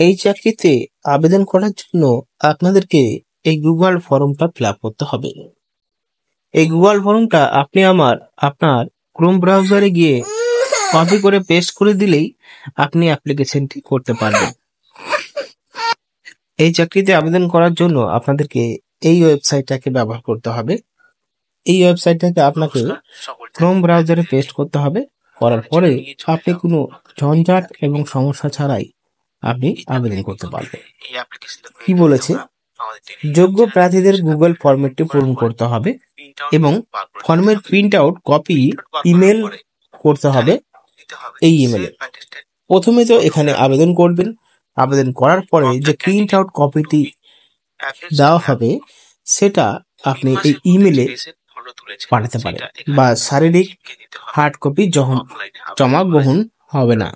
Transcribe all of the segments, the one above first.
এই চাকরিতে আবেদন করার জন্য আপনাদেরকে এই গুগল ফর্মটা ফিল আপ করতে হবে। এই গুগল ফর্মটা আপনি আপনার ক্রোম ব্রাউজারে গিয়ে কপি করে পেস্ট করে দিলেই আপনি অ্যাপ্লিকেশনটি করতে পারবেন। এই চাকরিতে আবেদন করার জন্য আপনাদেরকে এই ওয়েবসাইটটাকে ব্যবহার করতে হবে। এই ওয়েবসাইটটাকে আপনাকে ক্রোম ব্রাউজারে পেস্ট করতে হবে। করার পরে আপনি কোনো ঝঞ্ঝাট এবং সমস্যা ছাড়াই আপনি আবেদন করতে পারবেন। কি বলেছে? যোগ্য প্রার্থীদের গুগল ফরম্যাটটি পূরণ করতে হবে এবং ফর্মের প্রিন্ট আউট কপি ইমেল করতে হবে। এই ইমেলে প্রথমে তো এখানে আবেদন করবেন। আবেদন করার পরে যে প্রিন্ট আউট কপিটি দেওয়া হবে সেটা আপনি এই ইমেলে পাঠাতে পারেন, বা শারীরিক হার্ড কপি জমা গ্রহণ হবে না।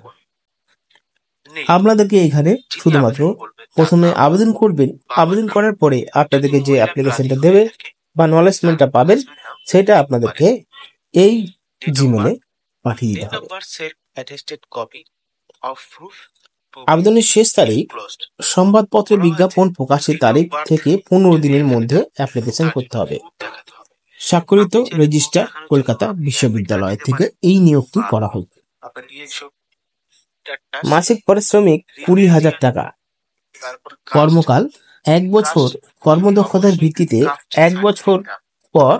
আপনাদেরকে এখানে শুধুমাত্র প্রথমে আবেদন করবেন। আবেদন করার পরে আপনাদেরকে যে অ্যাপ্লিকেশনটা দেবে বা নলেজমেন্টটা পাবেন সেটা আপনাদেরকে এই জিমেলে পাঠিয়ে দিতে হবে। আবেদনের শেষ তারিখ সংবাদপত্রে বিজ্ঞাপন প্রকাশের তারিখ থেকে 15 দিনের মধ্যে অ্যাপ্লিকেশন করতে হবে। স্বাক্ষরিত রেজিস্ট্রার কলকাতা বিশ্ববিদ্যালয় থেকে এই নিয়োগটি করা হবে। মাসিক পারিশ্রমিক 20,000 টাকা। কর্মকাল 1 বছর। কর্মদক্ষতার ভিত্তিতে 1 বছর পর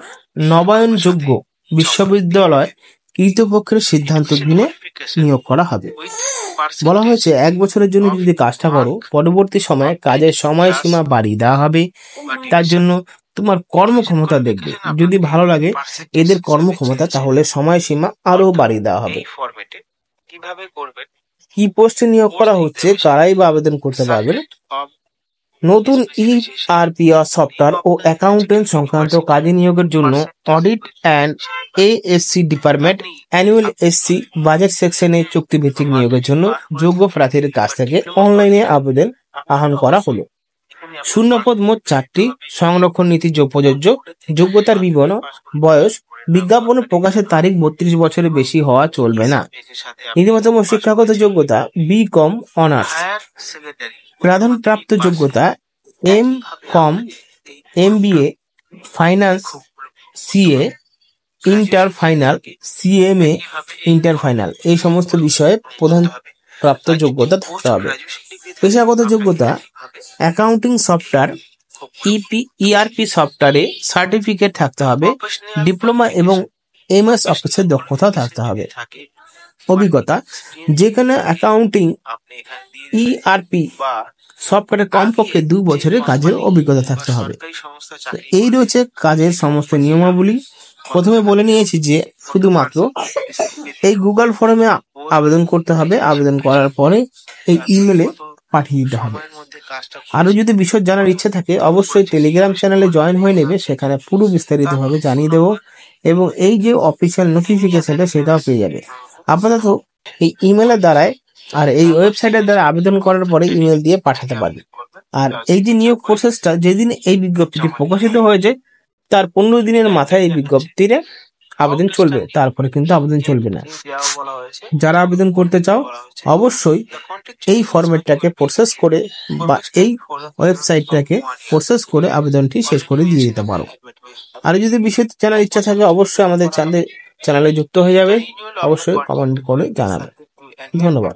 নবায়নযোগ্য বিশ্ববিদ্যালয় কর্তৃপক্ষের সিদ্ধান্ত মেনে নিয়োগ করা হবে। বলা হয়েছে 1 বছরের জন্য যদি কাজটা করো, পরবর্তী সময়ে কাজের সময়সীমা বাড়িয়ে দেওয়া হবে। তার জন্য তোমার কর্মক্ষমতা দেখবে, যদি ভালো লাগে এদের কর্মক্ষমতা, তাহলে সময়সীমা আরো বাড়িয়ে দেওয়া হবে। কি পোস্টে নিয়োগ করা হচ্ছে, কারাই বা আবেদন করতে পারবেন? নতুন ERP সফটওয়্যার ও অ্যাকাউন্টেন্ট সংক্রান্ত কাজে নিয়োগের জন্য audit and ASC department annual SC budget সেকশনে চুক্তিভিত্তিক নিয়োগের জন্য যোগ্য প্রার্থীর কাছ থেকে অনলাইনে আবেদন আহ্বান করা হলো। শূন্যপদ মোট 4টি। সংরক্ষণ নীতি প্রযোজ্য। যোগ্যতার বিবরণ, বয়স, বিজ্ঞাপন প্রকাশের তারিখ 32 বছরের বেশি হওয়া চলবে না। ন্যূনতম শিক্ষাগত যোগ্যতা BCom অনার্স। প্রাধান্যপ্রাপ্ত যোগ্যতা MCom, MBA, finance, CA, inter final, CMA, inter final, এই সমস্ত বিষয়ে প্রধান প্রাপ্ত যোগ্যতা থাকতে হবে। পেশাগত যোগ্যতা অ্যাকাউন্টিং সফটওয়্যার ERP সফটওয়্যারে সার্টিফিকেট থাকতে হবে। ডিপ্লোমা এবং MS অফিসের দক্ষতা থাকতে হবে। অভিজ্ঞতা যেখানে অ্যাকাউন্টিং ERP সফটওয়্যারে কমপক্ষে 2 বছরের কাজের অভিজ্ঞতা থাকতে হবে। এই রয়েছে কাজের সমস্ত নিয়মাবলী। প্রথমে বলে নিয়েছি যে শুধুমাত্র এই গুগল ফর্মে আবেদন করতে হবে। আবেদন করার পরে এই ইমেলে পাঠিয়ে দিতে হবে। আরো যদি বিশদ জানার ইচ্ছে থাকে অবশ্যই টেলিগ্রাম চ্যানেলে জয়েন হয়ে নেবে, সেখানে পুরো বিস্তারিতভাবে জানিয়ে দেবো এবং এই যে অফিসিয়াল নোটিফিকেশনটা সেটাও পেয়ে যাবে। আপাতত এই ইমেলের দ্বারাই আর এই ওয়েবসাইটের দ্বারা আবেদন করার পরে ইমেল দিয়ে পাঠাতে পারবে। আর এই যে নিয়োগ প্রসেসটা, যেদিন এই বিজ্ঞপ্তিটি প্রকাশিত হয়েছে তার 15 দিনের মাথায় এই বিজ্ঞপ্তিতে আবেদন চলবে, তারপরে কিন্তু আবেদন চলবে না। যারা আবেদন করতে চাও অবশ্যই এই ফরম্যাটটাকে প্রসেস করে বা এই ওয়েবসাইটটাকে প্রসেস করে আবেদনটি শেষ করে দিয়ে দিতে পারো। আর যদি বিষয় জানার ইচ্ছা থাকে অবশ্যই আমাদের চ্যানেলে যুক্ত হয়ে যাবে। অবশ্যই কমেন্ট করে জানাবে। ধন্যবাদ।